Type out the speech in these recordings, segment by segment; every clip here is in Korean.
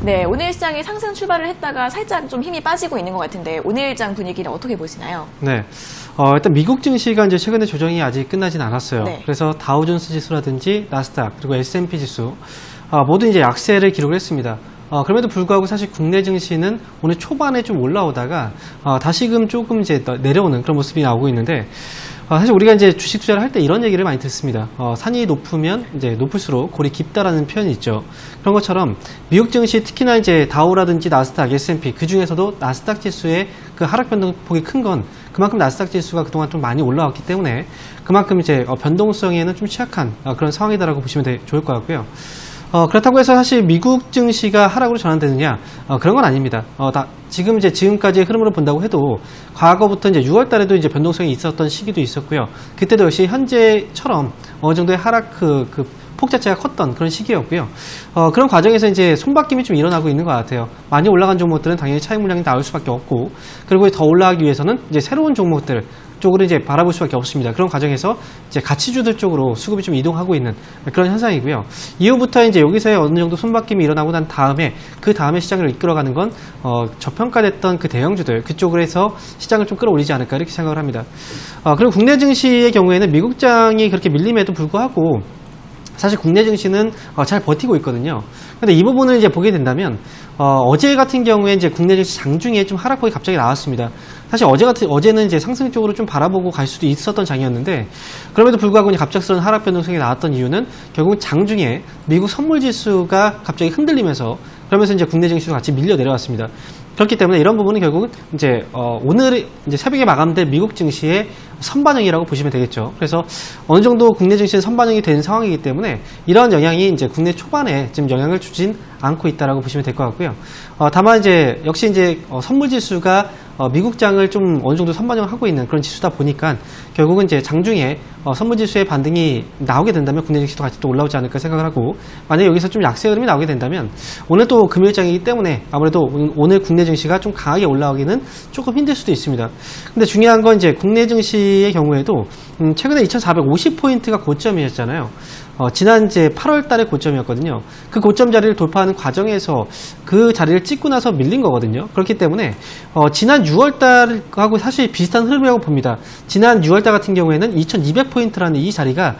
네, 오늘 시장이 상승 출발을 했다가 살짝 좀 힘이 빠지고 있는 것 같은데 오늘 장 분위기를 어떻게 보시나요? 네, 일단 미국 증시가 이제 최근에 조정이 아직 끝나진 않았어요. 네. 그래서 다우존스 지수라든지 나스닥 그리고 S&P 지수 모두 이제 약세를 기록을 했습니다. 그럼에도 불구하고 사실 국내 증시는 오늘 초반에 좀 올라오다가 다시금 조금 이제 내려오는 그런 모습이 나오고 있는데 사실 우리가 이제 주식 투자를 할 때 이런 얘기를 많이 듣습니다. 산이 높으면 이제 높을수록 골이 깊다라는 표현이 있죠. 그런 것처럼 미국 증시 특히나 이제 다우라든지 나스닥, S&P 그 중에서도 나스닥 지수의 그 하락 변동폭이 큰 건 그만큼 나스닥 지수가 그동안 좀 많이 올라왔기 때문에 그만큼 이제 변동성에는 좀 취약한 그런 상황이다라고 보시면 좋을 것 같고요. 그렇다고 해서 사실 미국 증시가 하락으로 전환되느냐 그런 건 아닙니다. 지금까지의 흐름으로 본다고 해도 과거부터 이제 6월 달에도 이제 변동성이 있었던 시기도 있었고요. 그때도 역시 현재처럼 어느 정도의 하락 폭 자체가 컸던 그런 시기였고요. 그런 과정에서 이제 손바뀜이 좀 일어나고 있는 것 같아요. 많이 올라간 종목들은 당연히 차익 물량이 나올 수밖에 없고, 그리고 더 올라가기 위해서는 이제 새로운 종목들 쪽으로 이제 바라볼 수밖에 없습니다. 그런 과정에서 이제 가치주들 쪽으로 수급이 좀 이동하고 있는 그런 현상이고요. 이후부터 이제 여기서의 어느 정도 손바뀜이 일어나고 난 다음에 그 다음에 시장을 이끌어가는 건 저평가됐던 그 대형주들 그쪽으로 해서 시장을 좀 끌어올리지 않을까 이렇게 생각을 합니다. 그리고 국내 증시의 경우에는 미국장이 그렇게 밀림에도 불구하고 사실 국내 증시는 잘 버티고 있거든요. 근데 이 부분을 이제 보게 된다면 어제 같은 경우에 이제 국내 증시 장중에 좀 하락폭이 갑자기 나왔습니다. 사실 어제는 이제 상승 쪽으로 좀 바라보고 갈 수도 있었던 장이었는데 그럼에도 불구하고 갑작스러운 하락 변동성이 나왔던 이유는 결국 장중에 미국 선물 지수가 갑자기 흔들리면서 그러면서 이제 국내 증시도 같이 밀려 내려왔습니다. 그렇기 때문에 이런 부분은 결국은 이제 오늘 이제 새벽에 마감된 미국 증시의 선반영이라고 보시면 되겠죠. 그래서 어느 정도 국내 증시는 선반영이 된 상황이기 때문에 이런 영향이 이제 국내 초반에 지금 영향을 주진 않고 있다라고 보시면 될 것 같고요. 다만 이제 역시 이제 선물 지수가 미국장을 좀 어느 정도 선반영을 하고 있는 그런 지수다 보니까 결국은 이제 장중에 선물 지수의 반등이 나오게 된다면 국내 증시도 같이 또 올라오지 않을까 생각을 하고, 만약에 여기서 좀 약세 흐름이 나오게 된다면 오늘 또 금요일장이기 때문에 아무래도 오늘 국내 증시가 좀 강하게 올라오기는 조금 힘들 수도 있습니다. 근데 중요한 건 이제 국내 증시의 경우에도 최근에 2450포인트가 고점이었잖아요. 지난 이제 8월 달에 고점이었거든요. 그 고점 자리를 돌파하는 과정에서 그 자리를 찍고 나서 밀린 거거든요. 그렇기 때문에 지난 6월 달하고 사실 비슷한 흐름이라고 봅니다. 지난 6월 달 같은 경우에는 2200포인트라는 이 자리가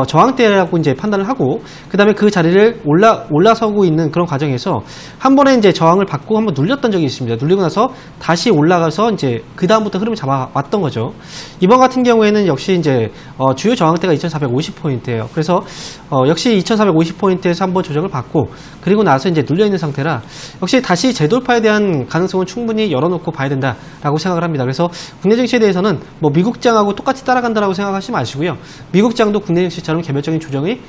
저항대라고 이제 판단을 하고, 그 다음에 그 자리를 올라서고 있는 그런 과정에서 한 번에 이제 저항을 받고 한번 눌렸던 적이 있습니다. 눌리고 나서 다시 올라가서 이제 그 다음부터 흐름을 잡아왔던 거죠. 이번 같은 경우에는 역시 이제 주요 저항대가 2450포인트예요. 그래서 역시 2450포인트에서 한번 조정을 받고 그리고 나서 이제 눌려있는 상태라 역시 다시 재돌파에 대한 가능성은 충분히 열어놓고 봐야 된다라고 생각을 합니다. 그래서 국내 증시에 대해서는 뭐 미국장하고 똑같이 따라간다라고 생각하지 마시고요. 미국장도 국내 증시처럼 개별적인 조정이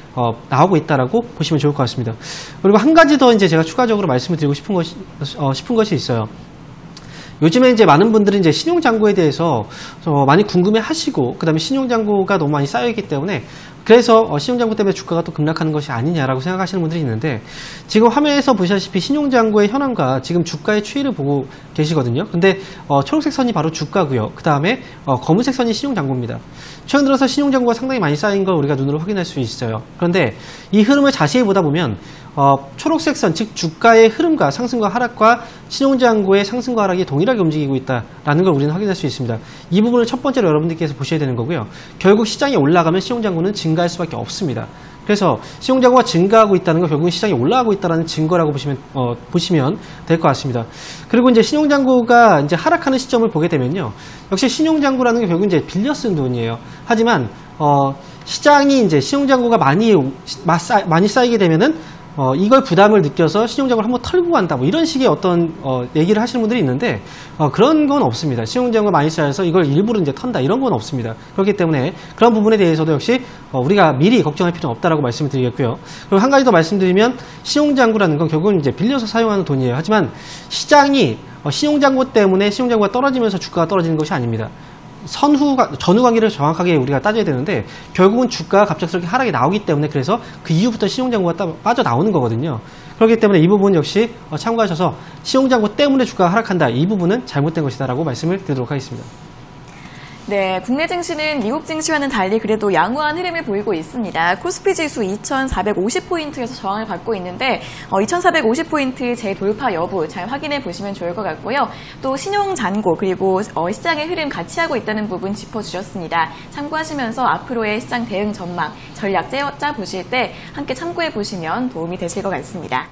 나오고 있다라고 보시면 좋을 것 같습니다. 그리고 한 가지 더 이제 제가 추가적으로 말씀을 드리고 싶은 것이 있어요. 요즘에 이제 많은 분들이 이제 신용잔고에 대해서 많이 궁금해 하시고, 그 다음에 신용잔고가 너무 많이 쌓여있기 때문에 그래서 신용잔고 때문에 주가가 또 급락하는 것이 아니냐라고 생각하시는 분들이 있는데, 지금 화면에서 보시다시피 신용잔고의 현황과 지금 주가의 추이를 보고 계시거든요. 근데 초록색 선이 바로 주가고요. 그 다음에 검은색 선이 신용잔고입니다. 최근 들어서 신용잔고가 상당히 많이 쌓인 걸 우리가 눈으로 확인할 수 있어요. 그런데 이 흐름을 자세히 보다 보면 초록색 선, 즉 주가의 흐름과 상승과 하락과 신용잔고의 상승과 하락이 동일하게 움직이고 있다는 걸 우리는 확인할 수 있습니다. 이 부분을 첫 번째로 여러분들께서 보셔야 되는 거고요. 결국 시장이 올라가면 신용잔고는 증가할 수밖에 없습니다. 그래서 신용잔고가 증가하고 있다는 건 결국은 시장이 올라가고 있다는 증거라고 보시면 될 것 같습니다. 그리고 이제 신용잔고가 이제 하락하는 시점을 보게 되면요. 역시 신용잔고라는 게 결국 이제 빌려 쓴 돈이에요. 하지만 시장이 이제 신용잔고가 많이 쌓이게 되면은 이걸 부담을 느껴서 신용잔고를 한번 털고 간다, 뭐 이런 식의 어떤 얘기를 하시는 분들이 있는데 그런 건 없습니다. 신용잔고가 많이 쌓여서 이걸 일부러 이제 턴다, 이런 건 없습니다. 그렇기 때문에 그런 부분에 대해서도 역시 우리가 미리 걱정할 필요는 없다라고 말씀을 드리겠고요. 그리고 한 가지 더 말씀드리면 신용잔고라는 건 결국은 이제 빌려서 사용하는 돈이에요. 하지만 시장이 신용잔고 때문에 신용잔고가 떨어지면서 주가가 떨어지는 것이 아닙니다. 전후 관계를 정확하게 우리가 따져야 되는데 결국은 주가가 갑작스럽게 하락이 나오기 때문에, 그래서 그 이후부터 신용잔고가 빠져나오는 거거든요. 그렇기 때문에 이 부분 역시 참고하셔서 신용잔고 때문에 주가가 하락한다, 이 부분은 잘못된 것이다 라고 말씀을 드리도록 하겠습니다. 네. 네, 국내 증시는 미국 증시와는 달리 그래도 양호한 흐름을 보이고 있습니다. 코스피 지수 2,450포인트에서 저항을 받고 있는데 2,450포인트 재돌파 여부 잘 확인해 보시면 좋을 것 같고요. 또 신용 잔고 그리고 시장의 흐름 같이 하고 있다는 부분 짚어주셨습니다. 참고하시면서 앞으로의 시장 대응 전망, 전략 짜 보실 때 함께 참고해 보시면 도움이 되실 것 같습니다.